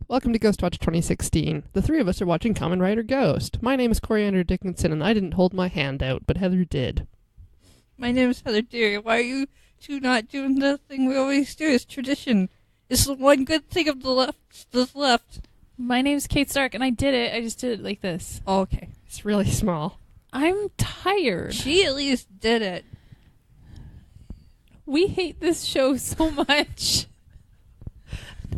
Welcome to GHOSTWATCH2016. The three of us are watching Kamen Rider Ghost. My name is Coriander Dickinson, and I didn't hold my hand out, but Heather did. My name is Heather Deary. Why are you two not doing the thing we always do? It's tradition. It's the one good thing of the left that's left. My name's Kate Stark, and I did it. I just did it like this. Oh, okay. It's really small. I'm tired. She at least did it. We hate this show so much.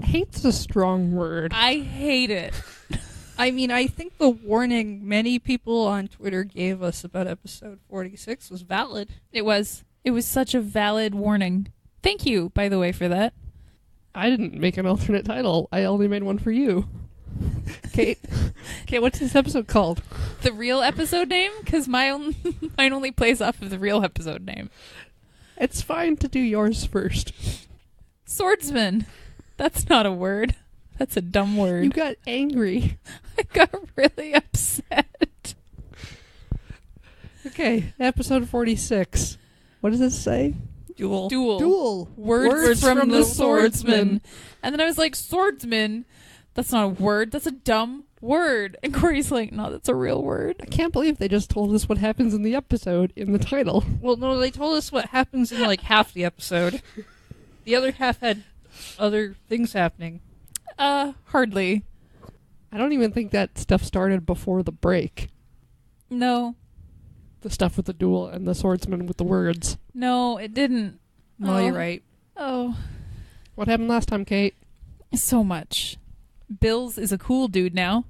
Hate's a strong word. I hate it. I mean, I think the warning many people on Twitter gave us about episode 46 was valid. It was such a valid warning. Thank you, by the way, for that. I didn't make an alternate title. I only made one for you. Kate, what's this episode called? The real episode name? Because mine only plays off of the real episode name. It's fine to do yours first. Swordsman. That's not a word. That's a dumb word. You got angry. I got really upset. Okay, episode 46. What does this say? Duel. Words from the swordsman. And then I was like, swordsman? That's not a word. That's a dumb word. And Corey's like, no, that's a real word. I can't believe they just told us what happens in the episode in the title. Well, no, they told us what happens in like half the episode. The other half had other things happening. Hardly. I don't even think that stuff started before the break. No. The stuff with the duel and the swordsman with the words. No, it didn't. No, you're right. Oh. What happened last time, Kate? So much. Bills is a cool dude now.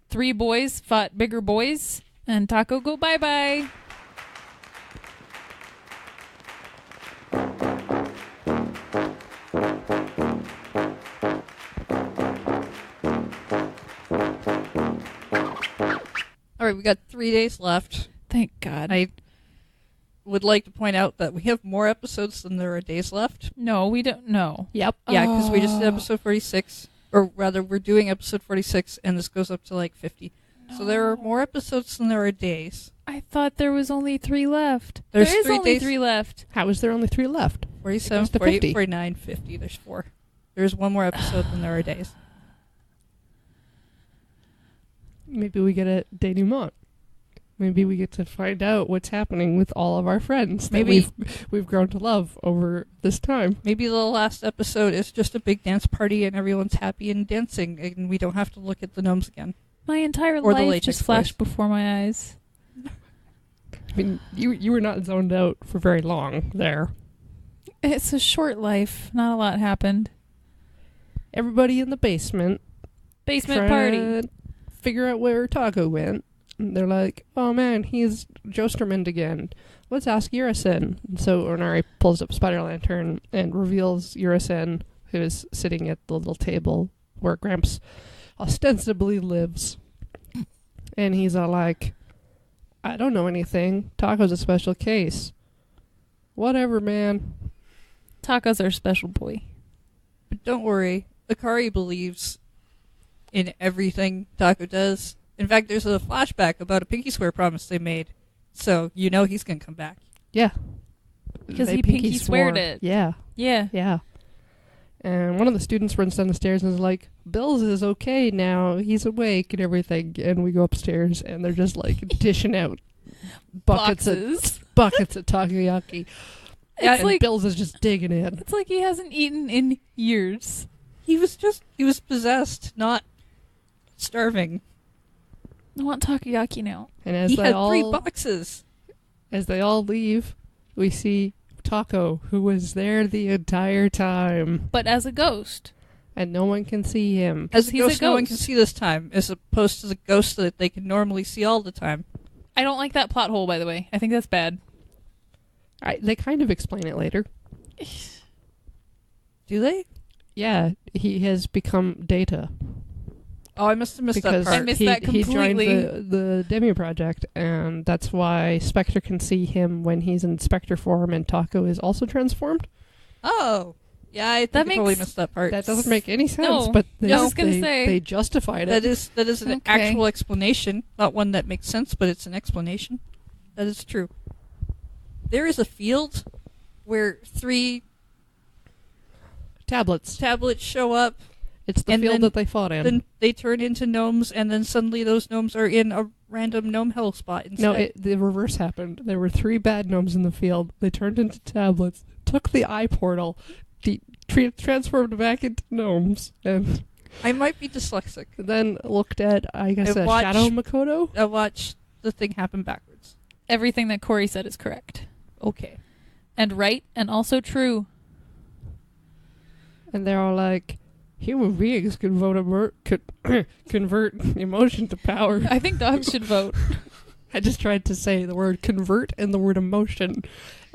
3 boys fought bigger boys, and Taco go bye-bye. All right, we got 3 days left. Thank God. I would like to point out that we have more episodes than there are days left. No, we don't know. Yep. Yeah, because we just did episode 46. Or rather, we're doing episode 46, and this goes up to like 50. No. So there are more episodes than there are days. I thought there was only 3 left. There's there is 3 only days. 3 left. How is there only 3 left? 47, 48, 49, 50. There's 4. There's one more episode than there are days. Maybe we get a denouement. Maybe we get to find out what's happening with all of our friends that we've grown to love over this time. Maybe the last episode is just a big dance party and everyone's happy and dancing, and we don't have to look at the gnomes again. My entire Or the life latex just flashed before my eyes. I mean, you were not zoned out for very long there. It's a short life. Not a lot happened. Everybody in the basement. Basement party. Figure out where Taco went. And they're like, oh man, he's Josterman again. Let's ask Urisen. And so Onari pulls up Spider Lantern and reveals Urisen, who is sitting at the little table where Gramps ostensibly lives. And he's all like, I don't know anything. Taco's a special case. Whatever, man. Taco's our special boy. But don't worry, Akari believes in everything Taco does. In fact, there's a flashback about a Pinky Swear promise they made. So, you know he's going to come back. Yeah. Because he Pinky sweared it. Yeah. Yeah. Yeah. And one of the students runs down the stairs and is like, Bills is okay now. He's awake and everything. And we go upstairs and they're just like dishing out buckets of takoyaki. Yeah, It's like Bills is just digging in. It's like he hasn't eaten in years. He was possessed, not starving. I want takoyaki now. And as He they had all 3 boxes. As they all leave, we see Taco, who was there the entire time. But as a ghost. And no one can see him. As a He's ghost, a no one ghost. can see this time, as opposed to the ghost that they can normally see all the time. I don't like that plot hole, by the way. I think that's bad. They kind of explain it later. Do they? Yeah, he has become Data. Oh, I must have missed that Because part. I missed he, that he joined completely. the Demi Project, and that's why Spectre can see him when he's in Spectre form, and Taco is also transformed. Oh. Yeah, I think I totally missed that part. That doesn't make any sense, No, but I was gonna say. they justified it. That is an Okay. actual explanation. Not one that makes sense, but it's an explanation. That is true. There is a field where 3 Tablets. tablets show up It's the And field then- that they fought in. Then they turn into gnomes, and then suddenly those gnomes are in a random gnome hell spot instead. No, the reverse happened. There were 3 bad gnomes in the field. They turned into tablets, took the eye portal, transformed back into gnomes, and I might be dyslexic. then looked at, I guess, I watched- Shadow Makoto. I watched the thing happen backwards. Everything that Corey said is correct. Okay. And right, and also true. And they're all like, human beings can convert emotion to power. I think dogs should vote. I just tried to say the word convert and the word emotion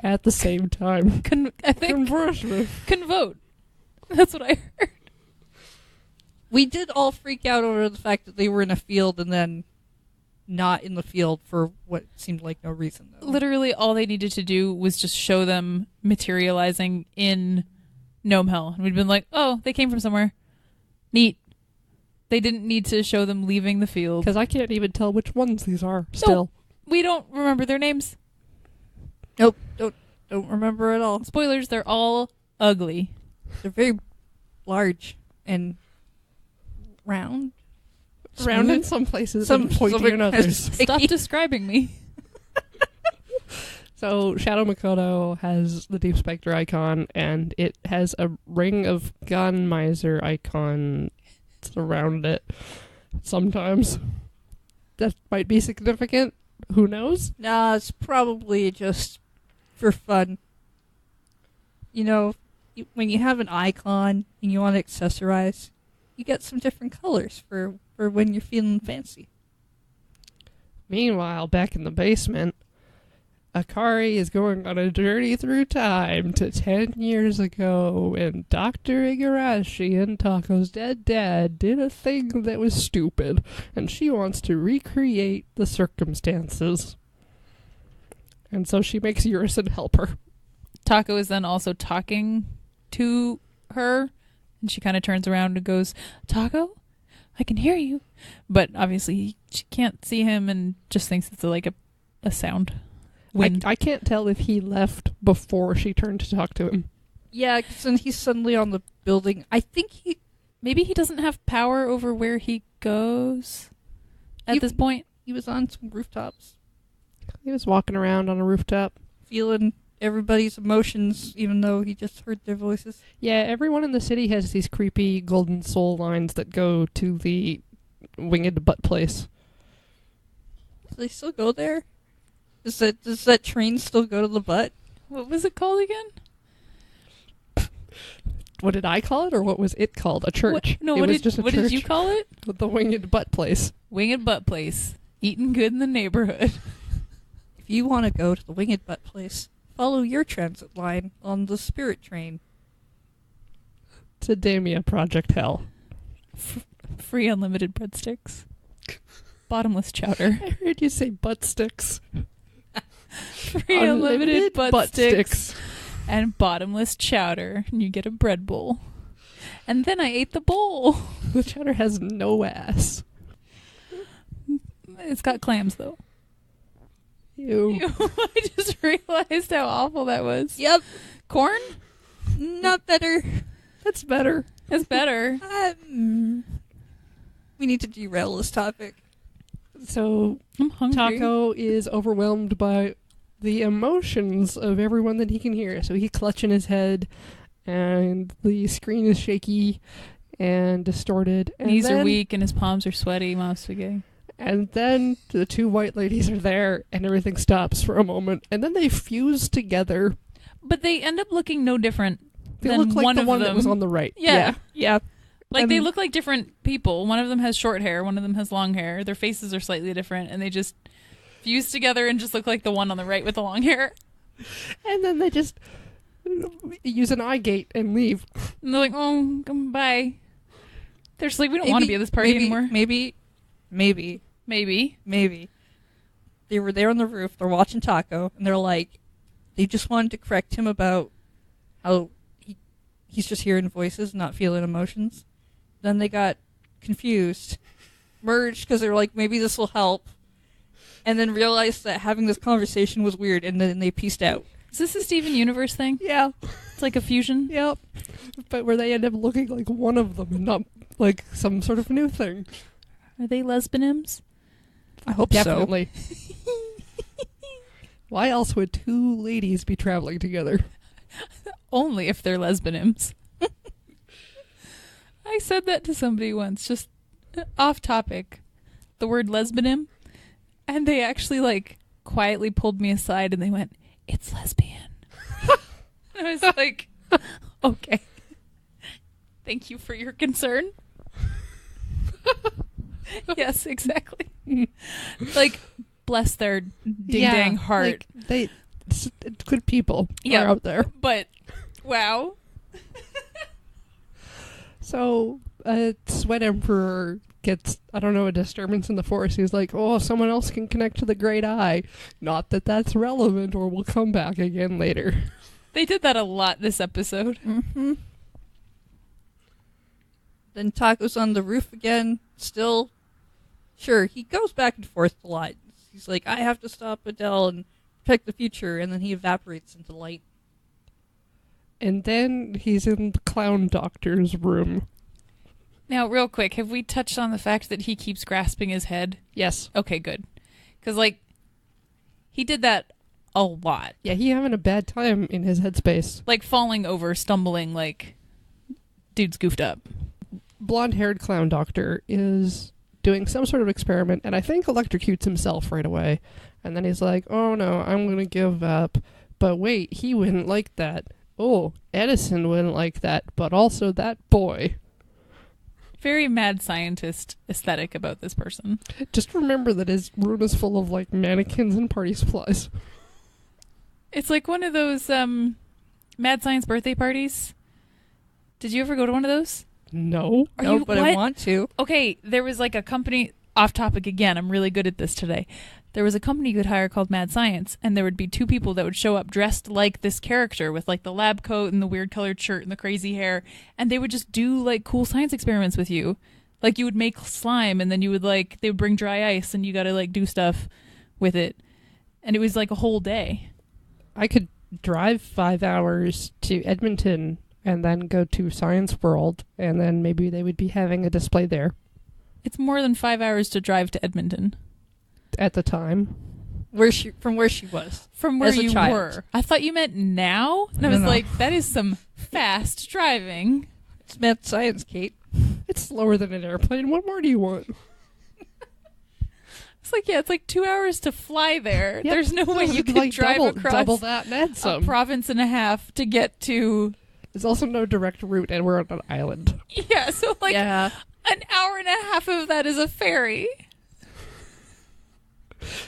at the same time. I think Conversion. can vote. That's what I heard. We did all freak out over the fact that they were in a field and then not in the field for what seemed like no reason, though. Literally all they needed to do was just show them materializing in Gnome Hell. And we'd been like, oh, they came from somewhere. Neat. They didn't need to show them leaving the field. Because I can't even tell which ones these are, still. We don't remember their names. Nope. Don't remember at all. Spoilers, they're all ugly. They're very large and round. Round in Smooth? some places Some- and pointy some in others. Stop describing me. So Shadow Makoto has the Deep Spectre icon, and it has a Ring of Gun Miser icon around it sometimes. That might be significant. Who knows? Nah, it's probably just for fun. You know, when you have an icon and you want to accessorize, you get some different colors for when you're feeling fancy. Meanwhile, back in the basement, Akari is going on a journey through time to 10 years ago when Dr. Igarashi and Tako's dead dad did a thing that was stupid, and she wants to recreate the circumstances. And so she makes Urison help her. Taco is then also talking to her, and she kind of turns around and goes, Taco, I can hear you. But obviously she can't see him and just thinks it's like a sound. Wind. I can't tell if he left before she turned to talk to him. Yeah, 'cause then he's suddenly on the building. I think Maybe he doesn't have power over where he goes at this point. he was on some rooftops, He was walking around on a rooftop. feeling everybody's emotions, even though he just heard their voices. Yeah, everyone in the city has these creepy golden soul lines that go to the winged butt place. Do they still go there? Does that train still go to the butt? What was it called again? What did I call it, or what was it called? A church. What did you call it? The winged butt place. Winged Butt Place. Eating good in the neighborhood. If you want to go to the Winged Butt Place, follow your transit line on the Spirit Train. To Damia Project Hell. Free unlimited breadsticks. Bottomless chowder. I heard you say butt sticks. Free unlimited butt sticks. And bottomless chowder. And you get a bread bowl. And then I ate the bowl. The chowder has no ass. It's got clams, though. Ew. I just realized how awful that was. Yep, Corn? not better. That's better. It's better. We need to derail this topic. So I'm hungry. Taco is overwhelmed by the emotions of everyone that he can hear. So he's clutching his head, and the screen is shaky and distorted. And Knees are then- weak and his palms are sweaty. Mom's spaghetti. And then the 2 white ladies are there, and everything stops for a moment. And then they fuse together. But they end up looking no different They than look like one the of one them. that was on the right. Yeah. Yeah. Like, they And- look like different people. One of them has short hair. One of them has long hair. Their faces are slightly different, and they just fuse together and just look like the one on the right with the long hair. And then they just use an eye gate and leave. And they're like, oh, bye. They're just like, we don't want to be at this party anymore. Maybe. Maybe. They were there on the roof, they're watching Taco, and they're like, they just wanted to correct him about how he's just hearing voices, not feeling emotions. Then they got confused, merged, because they were like, maybe this will help, and then realized that having this conversation was weird, and then they pieced out. Is this a Steven Universe thing? Yeah. It's like a fusion? Yep. But where they end up looking like one of them and not like some sort of new thing. Are they lesbianims? I hope Definitely. Why else would two ladies be traveling together? Only if they're lesbianims. I said that to somebody once, just off topic. The word lesbianim. And they actually like quietly pulled me aside and they went, "It's lesbian." I was like, okay. Thank you for your concern. Yes, exactly. Like, bless their ding-dang heart. Like, good people Yeah. are out there. But, wow. So, Sweat Emperor gets, I don't know, a disturbance in the force. He's like, oh, someone else can connect to the Great Eye. Not that that's relevant or will come back again later. They did that a lot this episode. Mm-hmm. Then Taco's on the roof again. Still, sure, he goes back and forth a lot. He's like, I have to stop Adele and protect the future, and then he evaporates into light. And then he's in the clown doctor's room. Now, real quick, have we touched on the fact that he keeps grasping his head? Yes. Okay, good. Because, like, he did that a lot. Yeah, he having a bad time in his headspace. Like, falling over, stumbling, like, dude's goofed up. Blonde-haired clown doctor is doing some sort of experiment, and I think electrocutes himself right away. And then he's like, oh no, I'm going to give up. But wait, he wouldn't like that. Oh, Edison wouldn't like that, but also that boy. Very mad scientist aesthetic about this person. Just remember that his room is full of, like, mannequins and party supplies. It's like one of those mad science birthday parties. Did you ever go to one of those? No. Are No, you, but what? I want to. Okay, there was like a company, off topic again, I'm really good at this today. There was a company you could hire called Mad Science, and there would be two people that would show up dressed like this character with like the lab coat and the weird colored shirt and the crazy hair, and they would just do like cool science experiments with you. Like you would make slime, and then you would like, they would bring dry ice, and you gotta like do stuff with it. And it was like a whole day. I could drive 5 hours to Edmonton and then go to Science World, and then maybe they would be having a display there It's more than 5 hours to drive to Edmonton. at the time. From where she was. From where As a you child. were. I thought you meant now. And I No, was no. like, that is some fast driving. It's mad science, Kate. It's slower than an airplane. What more do you want? It's like, yeah, it's like 2 hours to fly there. Yep. There's no way you It's could like drive across double that and then a some. province and a half to get to... There's also no direct route, and we're on an island. Yeah, so like Yeah. an hour and a half of that is a ferry.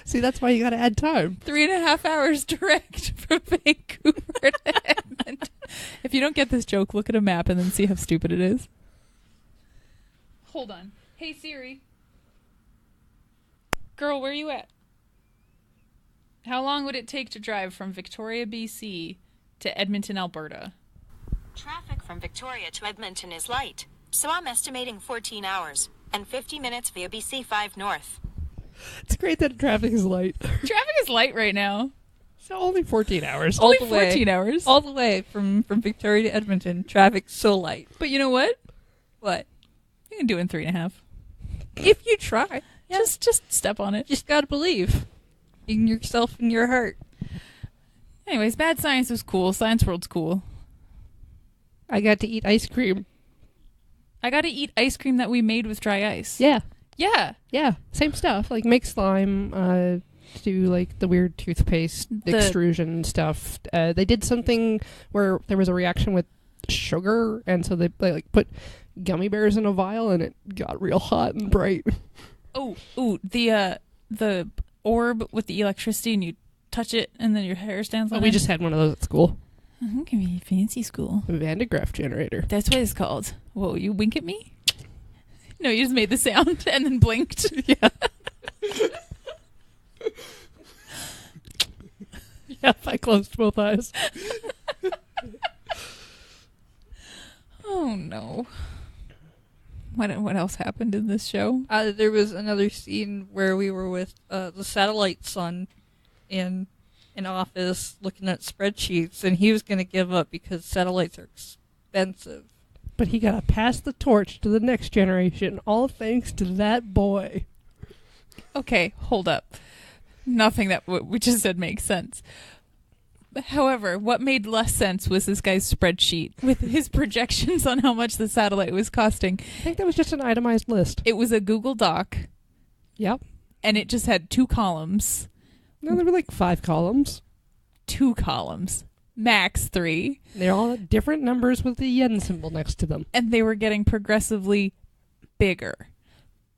See, that's why you gotta add time. 3.5 hours direct from Vancouver to Edmonton. If you don't get this joke, look at a map and then see how stupid it is. Hold on. Hey, Siri. Girl, where you at? How long would it take to drive from Victoria, BC to Edmonton, Alberta? Traffic from Victoria to Edmonton is light, so I'm estimating 14 hours and 50 minutes via BC 5 North. It's great that traffic is light. Traffic is light right now. So only 14 hours. All Only the way. 14 hours. All the way from Victoria to Edmonton. Traffic's so light. But you know what? What? You can do it in 3.5. If you try. Yeah. Just step on it. Just gotta believe in yourself and your heart. Anyways, Bad Science was cool. Science World's cool. I got to eat ice cream. I got to eat ice cream that we made with dry ice. Yeah. Yeah. Yeah. Same stuff. Like make slime, do like the weird toothpaste The- extrusion stuff. They did something where there was a reaction with sugar, and so they like put gummy bears in a vial, and it got real hot and bright. Oh, the orb with the electricity, and you touch it, and then your hair stands on We it. just had one of those at school. Okay, be fancy school. Van de Graaff generator. That's what it's called. Whoa, you wink at me? No, you just made the sound and then blinked. Yeah. Yep, I closed both eyes. Oh no. What else happened in this show? There was another scene where we were with the satellite son, and an office looking at spreadsheets, and he was going to give up because satellites are expensive. But he got to pass the torch to the next generation, all thanks to that boy. Okay, hold up. Nothing that we just said makes sense. However, what made less sense was this guy's spreadsheet with his projections on how much the satellite was costing. I think that was just an itemized list. It was a Google Doc. Yep. And it just had 2 columns. No, there were like 5 columns. 2 columns. Max 3. They're all at different numbers with the yen symbol next to them. And they were getting progressively bigger.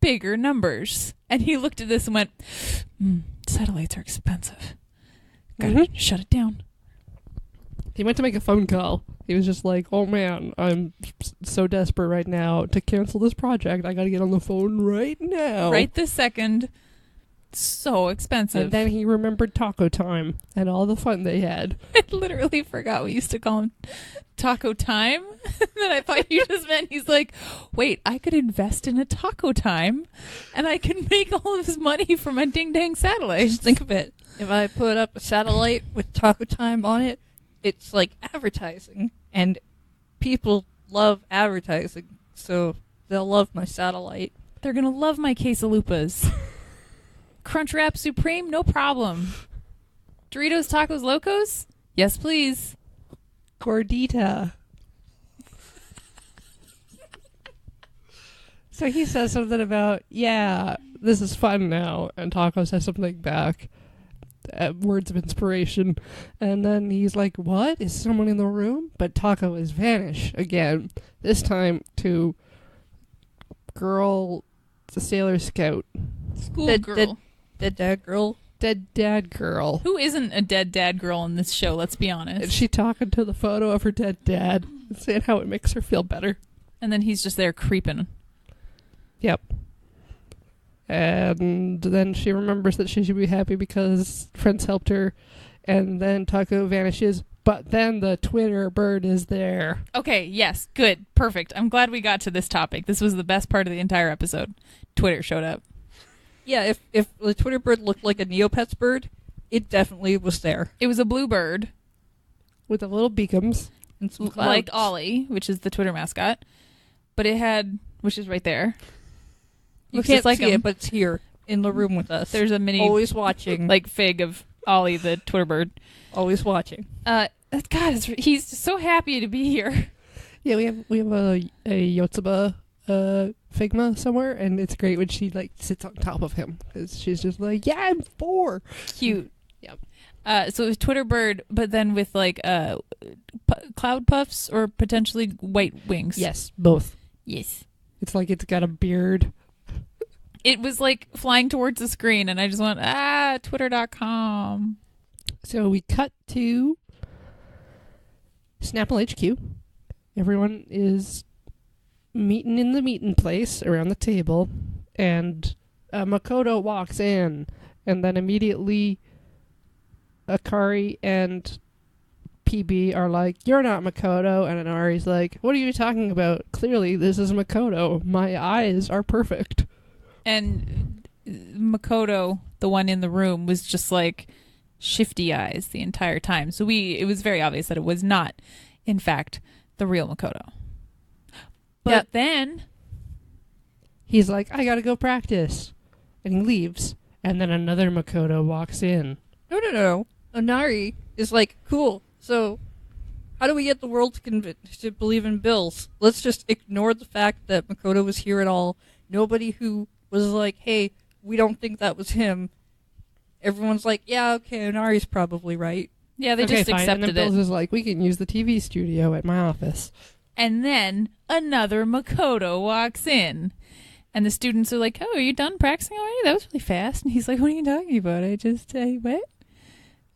Bigger numbers. And he looked at this and went, satellites are expensive. Gotta shut it down. He went to make a phone call. He was just like, oh man, I'm so desperate right now to cancel this project. I gotta get on the phone right now. Right this second. So expensive. And then he remembered Taco Time and all the fun they had. I literally forgot we used to call him Taco Time. Then I thought you just meant he's like, wait, I could invest in a Taco Time and I can make all of this money from my ding-dang satellite. Just think of it. If I put up a satellite with Taco Time on it, it's like advertising. And people love advertising, so they'll love my satellite. They're going to love my quesalupas. Crunchwrap Supreme, no problem. Doritos Tacos Locos? Yes, please. Gordita. So he says something about, yeah, this is fun now. And Taco says something back. Words of inspiration. And then he's like, what? Is someone in the room? But Taco is vanished again. This time to girl, the Sailor Scout. Schoolgirl. Dead dad girl. Dead dad girl. Who isn't a dead dad girl in this show, let's be honest. And she talking to the photo of her dead dad, saying how it makes her feel better. And then he's just there creeping. Yep. And then she remembers that she should be happy because friends helped her. And then Taco vanishes. But then the Twitter bird is there. Okay, yes, good, perfect. I'm glad we got to this topic. This was the best part of the entire episode. Twitter showed up. Yeah, if the Twitter bird looked like a Neopets bird, it definitely was there. It was a blue bird. With the little beacons. And some clouds. Like Ollie, which is the Twitter mascot. But it had, which is right there. You Looks can't just like see him. it, but it's here in the room with us. There's a mini, always watching. like, fig of Ollie, the Twitter bird. Always watching. God, he's so happy to be here. Yeah, we have a Yotsuba Figma somewhere, and it's great when she like sits on top of him because she's just like, yeah, I'm 4. Cute. Yep. So it was Twitter bird, but then with like cloud puffs or potentially white wings. Yes, both. Yes. It's like it's got a beard. It was like flying towards the screen, and I just went, twitter.com. So we cut to Snapple HQ. Everyone is meeting in the meeting place around the table, and Makoto walks in, and then immediately Akari and PB are like, you're not Makoto, and Inari's like, what are you talking about? Clearly this is Makoto. My eyes are perfect. And Makoto, the one in the room, was just like shifty eyes the entire time. So it was very obvious that it was not, in fact, the real Makoto. But then he's like, I gotta go practice. And he leaves. And then another Makoto walks in. No. Inari is like, cool. So, how do we get the world to believe in bills? Let's just ignore the fact that Makoto was here at all. Nobody who was like, hey, we don't think that was him. Everyone's like, yeah, okay, Inari's probably right. Yeah, they okay, just fine. accepted and then it. Bills is like, we can use the TV studio at my office. And then another Makoto walks in. And the students are like, oh, are you done practicing already? That was really fast. And he's like, what are you talking about? What?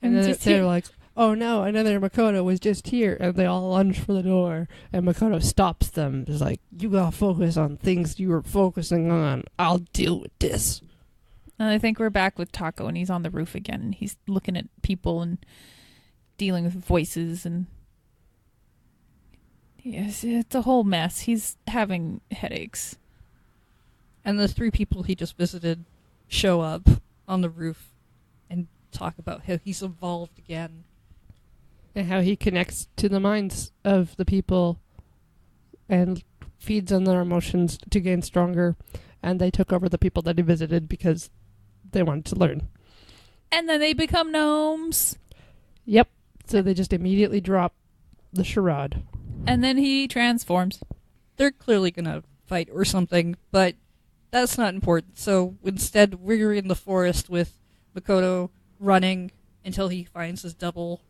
And then just they're here. like, oh no, another Makoto was just here. And they all lunge for the door. And Makoto stops them. He's like, you gotta focus on things you were focusing on. I'll deal with this. And I think we're back with Taco, and he's on the roof again. And he's looking at people and dealing with voices. And yes, it's a whole mess. He's having headaches. And the 3 people he just visited show up on the roof and talk about how he's evolved again. And how he connects to the minds of the people and feeds on their emotions to gain stronger. And they took over the people that he visited because they wanted to learn. And then they become gnomes. Yep. So they just immediately drop the charade. And then he transforms. They're clearly going to fight or something, but that's not important. So instead, we're in the forest with Makoto running until he finds his double,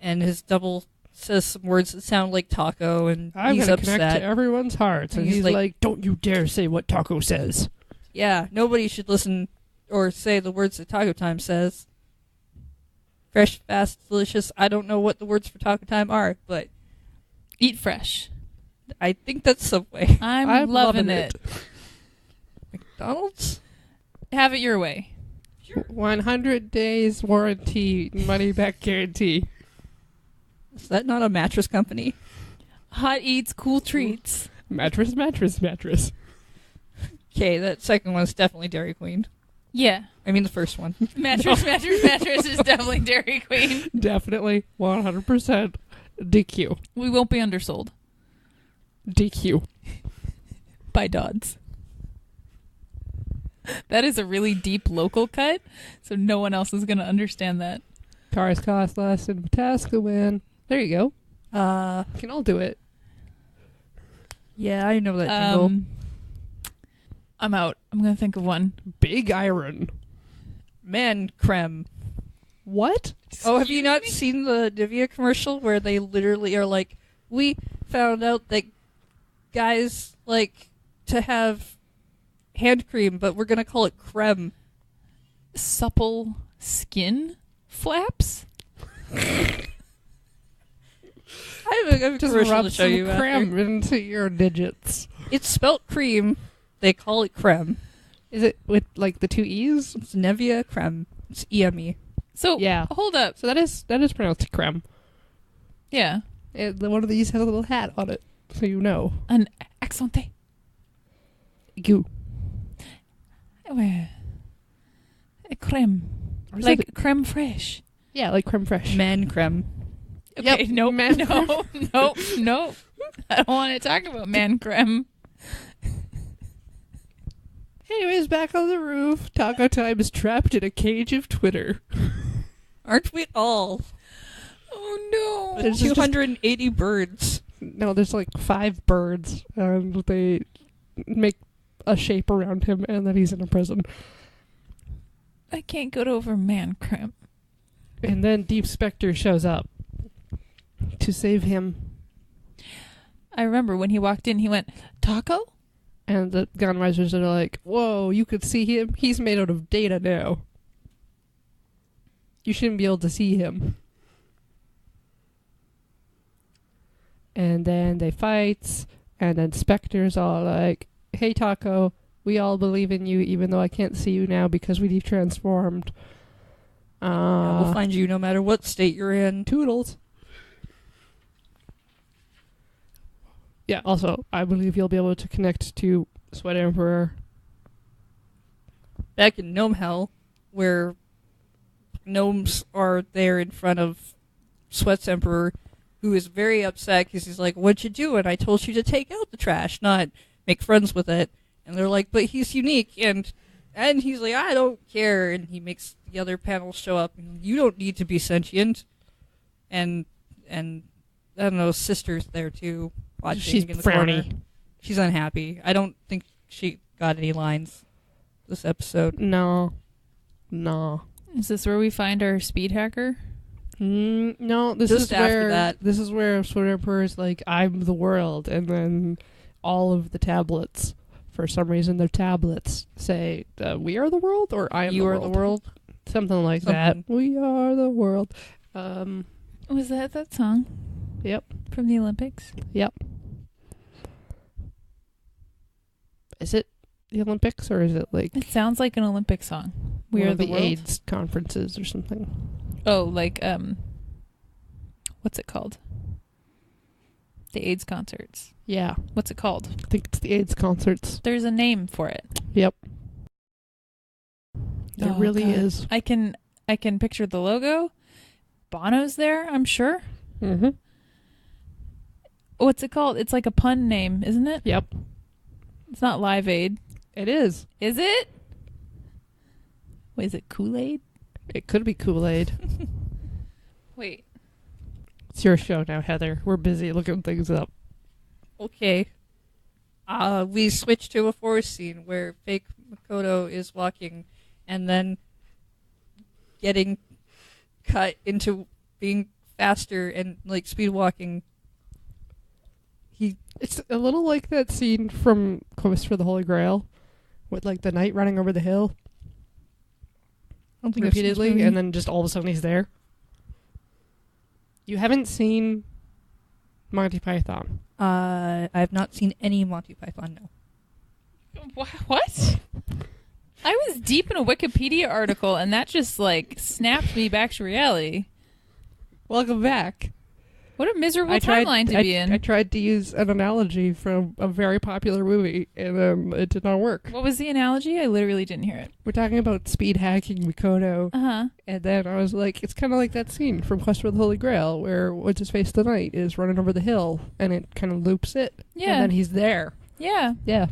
and his double says some words that sound like Taco, and I'm he's going to upset. connect to everyone's hearts. And And he's he's like, don't you dare say what Taco says. Yeah, nobody should listen or say the words that Taco Time says. Fresh, fast, delicious. I don't know what the words for Taco Time are, but Eat fresh. I think that's Subway. I'm loving it. McDonald's? Have it your way. 100 days warranty, money back guarantee. Is that not a mattress company? Hot eats, cool treats. Mattress. Okay, that second one's definitely Dairy Queen. Yeah. I mean the first one. Mattress is definitely Dairy Queen. Definitely 100% DQ. We won't be undersold DQ. by Dodds. That is a really deep local cut, so no one else is going to understand that. Cars cost less than Pataska win. There you go. Can all do it. Yeah, I know that jingle. I'm out. I'm going to think of one. Big Iron. Man creme. What? Oh, have you not seen the Nivea commercial where they literally are like, we found out that guys like to have hand cream, but we're going to call it creme. Supple skin flaps? I have a Just commercial rub to show some you after. creme into your digits. It's spelt cream. They call it creme. Is it with like the two E's? It's Nivea creme. It's EME. So, Yeah. hold up. So that is pronounced creme. Yeah. One of these has a little hat on it, so you know. An accent. Goo. Creme. Or is Like it- creme fraiche. Yeah, like creme fraiche. Man creme. Okay, Yep, nope, man no. I don't want to talk about man creme. Anyways, back on the roof, Taco Time is trapped in a cage of Twitter. Aren't we all? Oh no. There's With just- 280 birds. No, there's like 5 birds, and they make a shape around him, and then he's in a prison. I can't get over man creme. And then Deep Spectre shows up to save him, I remember when he walked in, he went, Taco? and the gunrisers are like, whoa, you could see him? He's made out of data now. You shouldn't be able to see him. And then they fight, and then Spectre's all like, hey Taco, we all believe in you even though I can't see you now because we detransformed. We'll find you no matter what state you're in. Toodles. Yeah, also, I believe you'll be able to connect to Sweat Emperor. Back in Gnome Hell, where gnomes are there in front of Sweat's Emperor, who is very upset because he's like, what'd you do? And I told you to take out the trash, not make friends with it. And they're like, but he's unique. And he's like, I don't care. And he makes the other panels show up. And you don't need to be sentient. And I don't know, Sister's there too, watching She's in the frowny. corner. She's unhappy. I don't think she got any lines this episode. No. Is this where we find our speed hacker? No, this Just is after where that. This is where Sweat Emperor is like, I'm the world, and then all of the tablets, for some reason, their tablets say, "We are the world," or "I am You the are world." the world. Something like Something. that. We are the world. Was that song Yep. from the Olympics? Yep. Is it the Olympics, or is it like It sounds like an Olympic song. We one are of the the world. AIDS conferences or something? Oh, like what's it called? The AIDS concerts. Yeah, What's it called? I think it's the AIDS concerts. There's a name for it. Yep. There Oh, really God. is. I can I can picture the logo. Bono's there, I'm sure. Mm-hmm. What's it called? It's like a pun name, isn't it? Yep. It's not Live Aid. It is. Is it? Wait, is it Kool-Aid? It could be Kool-Aid. Wait. It's your show now, Heather. We're busy looking things up. Okay. We switch to a forest scene where fake Makoto is walking and then getting cut into being faster and like speed walking. It's a little like that scene from Quest for the Holy Grail with like the knight running over the hill I don't think I've seen this repeatedly, movie. and then just all of a sudden he's there. You haven't seen Monty Python. I've not seen any Monty Python, no. What? I was deep in a Wikipedia article, and that just, like, snapped me back to reality. Welcome back. What a miserable timeline to be in. I tried to use an analogy from a very popular movie, and it did not work. What was the analogy? I literally didn't hear it. We're talking about speed hacking Mikoto, Uh-huh. and then I was like, it's kind of like that scene from Quest for the Holy Grail, where What's-His-Face the Knight is running over the hill, and it kind of loops it, Yeah. and then he's there. Yeah. Yeah,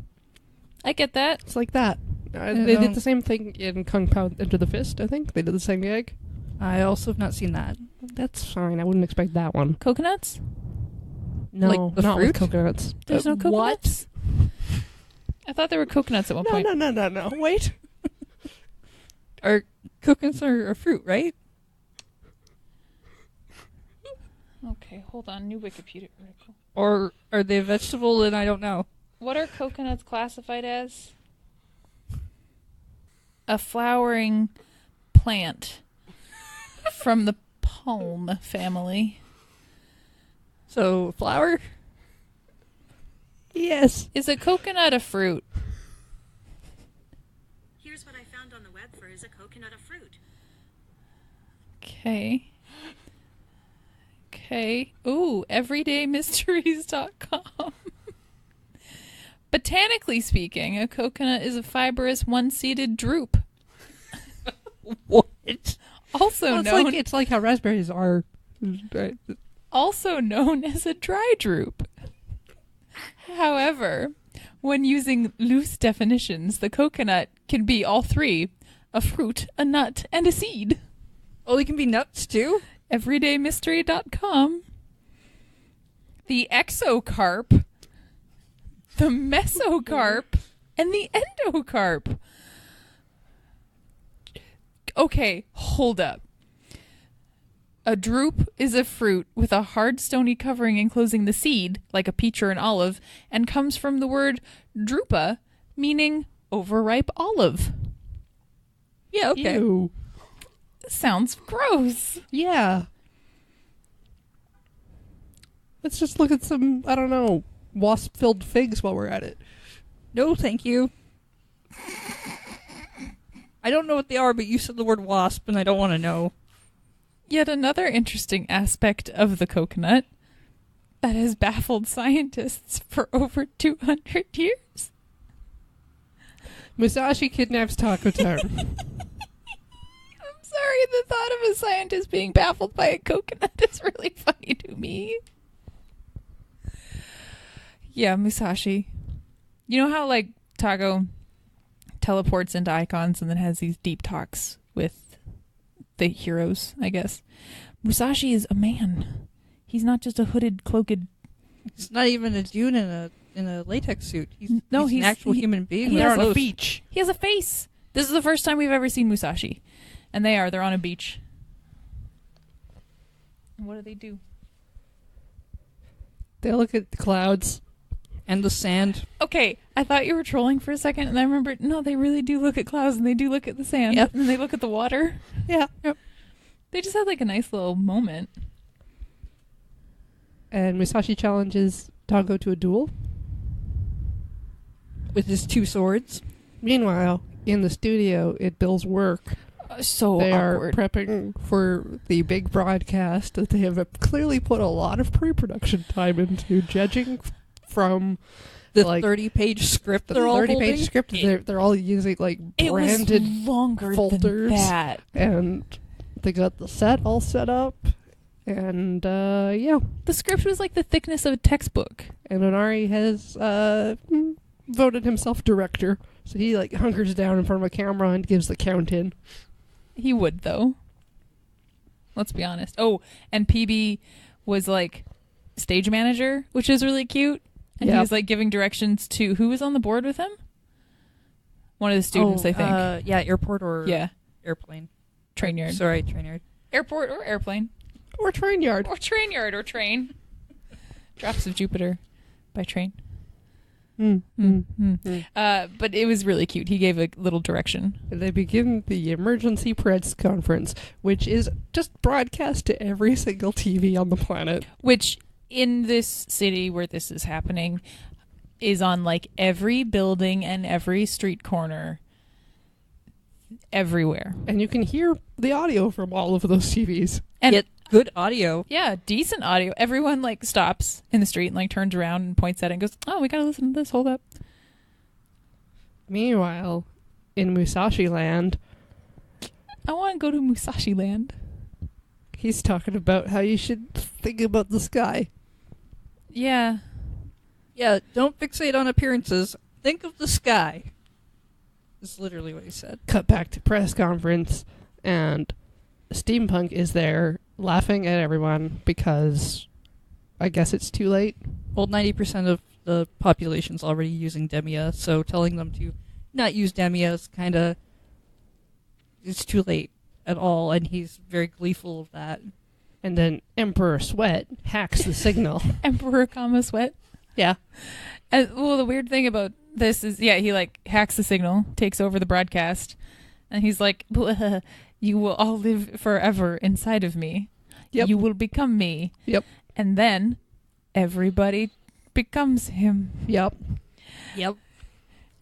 I get that. it's like that. They did the same thing in Kung Pao Enter the Fist, I think. They did the same gag. I also have not seen that. That's fine. I wouldn't expect that one. Coconuts? No, Like the not fruit? with coconuts. There's no What? coconuts? I thought there were coconuts at one point. No. Wait. Coconuts are a fruit, right? Okay, hold on. New Wikipedia article. Or are they a vegetable and I don't know? What are coconuts classified as? A flowering plant from the palm family. So, flower? Yes. Is a coconut a fruit? Here's what I found on the web for is a coconut a fruit. Okay. Ooh, everydaymysteries.com. Botanically speaking, a coconut is a fibrous one-seeded drupe. What? Also Well, known it's like how raspberries are. also known as a dry drupe. However, when using loose definitions, the coconut can be all three: a fruit, a nut, and a seed. Oh, they can be nuts too? Everydaymystery.com. The exocarp, the mesocarp, and the endocarp. Okay, hold up. A drupe is a fruit with a hard stony covering enclosing the seed, like a peach or an olive, and comes from the word drupa, meaning overripe olive. Yeah, okay. Ew. Sounds gross. Yeah. Let's just look at some, I don't know, wasp-filled figs while we're at it. No, thank you. I don't know what they are, but you said the word wasp, and I don't want to know. Yet another interesting aspect of the coconut that has baffled scientists for over 200 years. Musashi kidnaps Taco Town. I'm sorry, the thought of a scientist being baffled by a coconut is really funny to me. Yeah, Musashi. You know how, like, Taco teleports into icons and then has these deep talks with the heroes, I guess. Musashi is a man. He's not just a hooded, cloaked... It's not even a dude in a latex suit. He's No, an actual human being. he with has They're on a clothes. beach. He has a face. This is the first time we've ever seen Musashi. And they're on a beach. And what do they do? They look at the clouds. And the sand. Okay, I thought you were trolling for a second, and I remembered, no, they really do look at clouds, and they do look at the sand, Yep. and they look at the water. Yeah. They just had, like, a nice little moment. And Musashi challenges Taco to a duel. With his two swords. Meanwhile, in the studio at Bill's work, So they awkward. are prepping for the big broadcast that they have clearly put a lot of pre-production time into, judging from The like 30-page script the they're all 30-page holding. script. They're all using like It was branded longer folders. than that. and They got the set all set up. And, yeah. The script was like the thickness of a textbook. And Onari has voted himself director. So he, like, hunkers down in front of a camera and gives the count in. He would, though. Let's be honest. Oh, and PB was, like, stage manager, which is really cute. And he was, like, giving directions to... Who was on the board with him? One of the students, I think. Yeah, airport or airplane. Train yard. Sorry, train yard. Airport or airplane. Or train yard. Or train yard or train. Drops of Jupiter by train. But it was really cute. He gave a little direction. They begin the emergency press conference, which is just broadcast to every single TV on the planet. Which, in this city where this is happening, is on like every building and every street corner. Everywhere. And you can hear the audio from all of those TVs. And get good audio. Yeah, decent audio. Everyone like stops in the street and like turns around and points at it and goes, "Oh, we gotta listen to this. Hold up." Meanwhile, in Musashi Land, I want to go to Musashi Land. He's talking about how you should think about the sky. Yeah. Yeah, don't fixate on appearances. Think of the sky. That's literally what he said. Cut back to press conference, and Steampunk is there laughing at everyone because I guess it's too late. Well, 90% of the population's already using Demia, so telling them to not use Demia is kind of... It's too late at all, and he's very gleeful of that. And then Emperor Sweat hacks the signal. Emperor, Sweat. Yeah. Well, the weird thing about this is, he like hacks the signal, takes over the broadcast, and he's like, "You will all live forever inside of me. Yep. You will become me." Yep. And then everybody becomes him. Yep.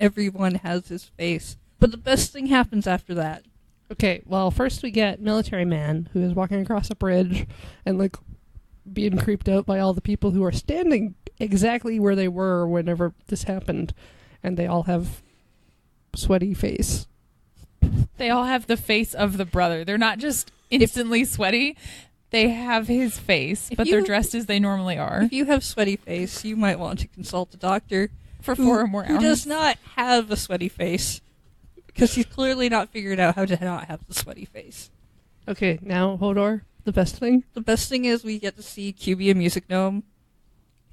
Everyone has his face. But the best thing happens after that. Okay, well, first we get Military Man, who is walking across a bridge and, like, being creeped out by all the people who are standing exactly where they were whenever this happened. And they all have sweaty face. They all have the face of the brother. They're not just instantly sweaty. They have his face, but they're dressed as they normally are. If you have sweaty face, you might want to consult a doctor for 4 or more hours. Who does not have a sweaty face. Because he's clearly not figured out how to not have the sweaty face. Okay, now, Hodor, the best thing? The best thing is we get to see QB and Music Gnome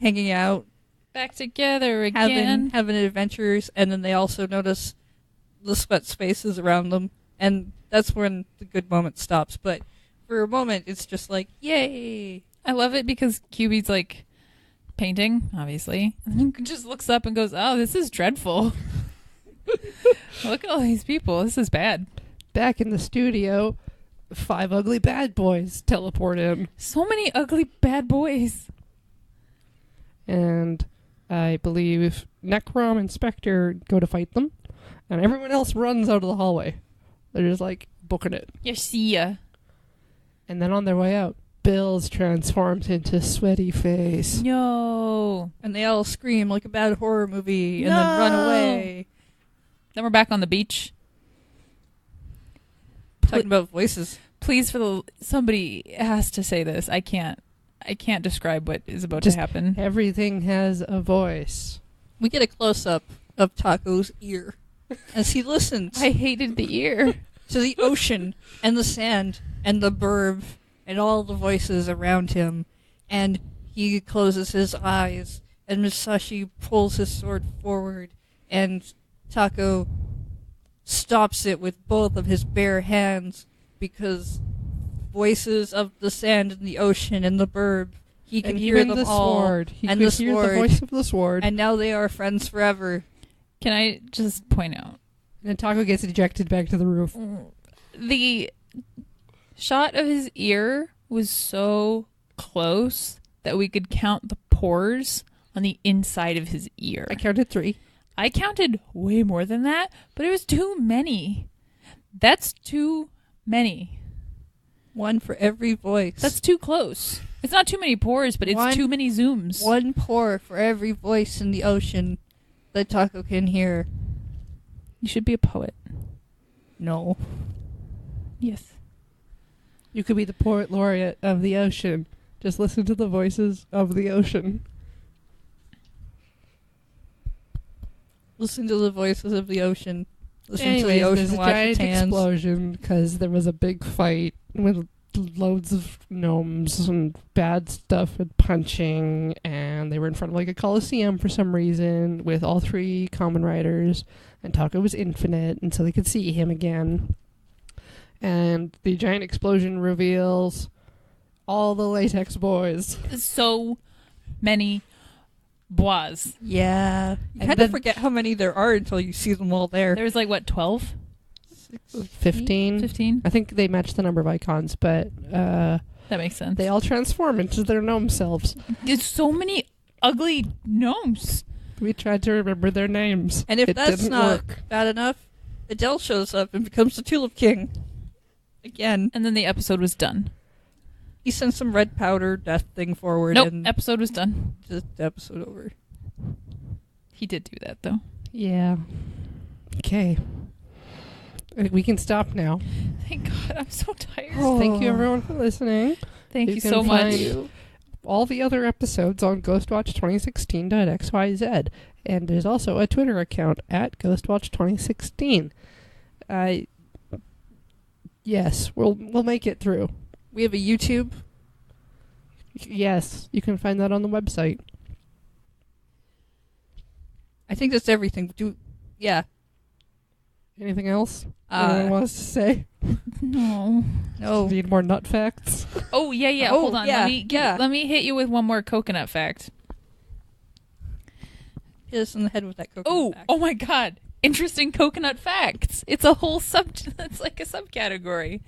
hanging out. Back together again. Having adventures, and then they also notice the sweat spaces around them. And that's when the good moment stops. But for a moment, it's just like, yay! I love it because QB's like painting, obviously. And he just looks up and goes, "Oh, this is dreadful." Look at all these people. This is bad. Back in the studio, 5 ugly bad boys teleport in. So many ugly bad boys. And I believe Necrom and Spectre go to fight them. And everyone else runs out of the hallway. They're just like booking it. Yeah, see ya. And then on their way out, Bills transforms into sweaty face. No. And they all scream like a bad horror movie and then run away. Then we're back on the beach. Talking about voices. Please, somebody has to say this. I can't describe what is about to happen. Everything has a voice. We get a close-up of Taco's ear as he listens. I hated the ear. To the ocean and the sand and the burb and all the voices around him. And he closes his eyes and Musashi pulls his sword forward and Taco stops it with both of his bare hands because voices of the sand and the ocean and the burb, he can hear them all. Sword. He and could the hear sword. the voice of the sword. And now they are friends forever. Can I just point out? And Taco gets ejected back to the roof. The shot of his ear was so close that we could count the pores on the inside of his ear. I counted 3. I counted way more than that, but it was too many. That's too many. One for every voice. That's too close. It's not too many pores, but it's too many zooms. One pore for every voice in the ocean that Taco can hear. You should be a poet. No. Yes. You could be the poet laureate of the ocean. Just listen to the voices of the ocean. Listen to the voices of the ocean. Listen Anyways, to the ocean there's a wash giant its hands. explosion because there was a big fight with loads of gnomes and bad stuff and punching, and they were in front of like a coliseum for some reason with all 3 common riders, and Taco was infinite, and so they could see him again. And the giant explosion reveals all the latex boys. So many bois. Yeah. You And kind of then- forget how many there are until you see them all there. There's like, what, 12? 15. 15? I think they match the number of icons, but That makes sense. they all transform into their gnome selves. There's so many ugly gnomes. We tried to remember their names. And if it that's didn't not work. bad enough, Adele shows up and becomes the Tulip King. Again. And then the episode was done. He sends some red powder death thing forward Nope, and episode was done. just the episode over. He did do that, though. Yeah. Okay. We can stop now. Thank God, I'm so tired. Thank you everyone for listening. Thank you can so much. find all the other episodes on ghostwatch2016.xyz. And there's also a Twitter account at ghostwatch2016. Yes, we'll make it through. We have a YouTube. Yes, you can find that on the website. I think that's everything. Yeah. Anything else anyone wants to say? No. No. Need more nut facts? Oh, yeah. Oh, Hold on. yeah, Let me hit you with one more coconut fact. Hit us in the head with that coconut Oh, fact. oh my God. Interesting coconut facts. It's a whole it's like a subcategory.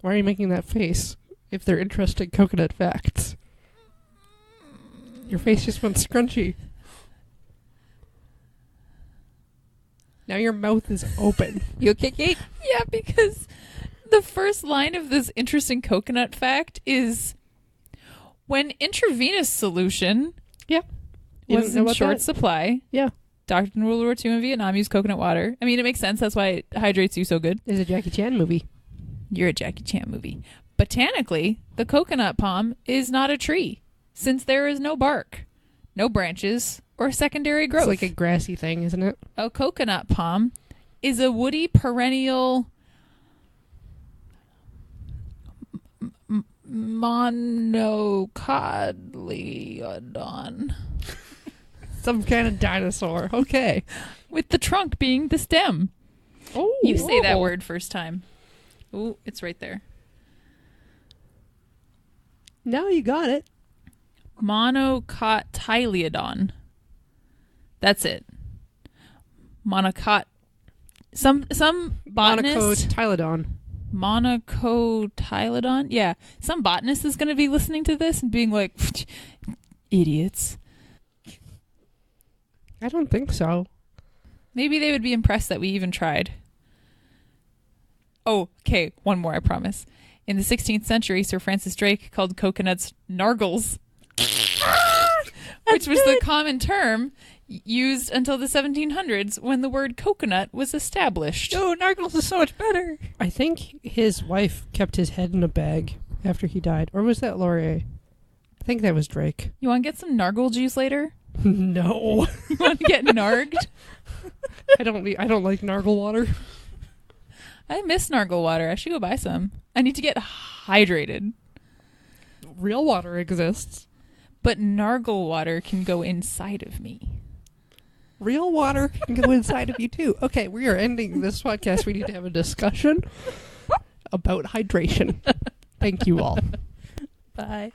Why are you making that face? If they're interesting coconut facts. Your face just went scrunchy. Now your mouth is open. You okay, Kate? Yeah, because the first line of this interesting coconut fact is when intravenous solution Yeah. You was didn't know in about short that? supply. Yeah. Doctors in World War II and Vietnam used coconut water. I mean, it makes sense. That's why it hydrates you so good. There's a Jackie Chan movie. You're a Jackie Chan movie. Botanically, the coconut palm is not a tree, since there is no bark, no branches, or secondary growth. It's like a grassy thing, isn't it? A coconut palm is a woody perennial monocotyledon, Some kind of dinosaur. Okay. with the trunk being the stem. Oh, You say that word first time. Ooh, it's right there. Now you got it. Monocotyledon. That's it. Some botanist. Monocotyledon. Monocotyledon. Yeah. Some botanist is going to be listening to this and being like, idiots. I don't think so. Maybe they would be impressed that we even tried. Oh, okay. One more, I promise. In the 16th century, Sir Francis Drake called coconuts nargles, which was the common term used until the 1700s when the word coconut was established. No, Nargles is so much better. I think his wife kept his head in a bag after he died. Or was that Laurier? I think that was Drake. You want to get some nargle juice later? No. You want to get narged? I don't like nargle water. I miss nargle water. I should go buy some. I need to get hydrated. Real water exists. But nargle water can go inside of me. Real water can go inside of you too. Okay, we are ending this podcast. We need to have a discussion about hydration. Thank you all. Bye.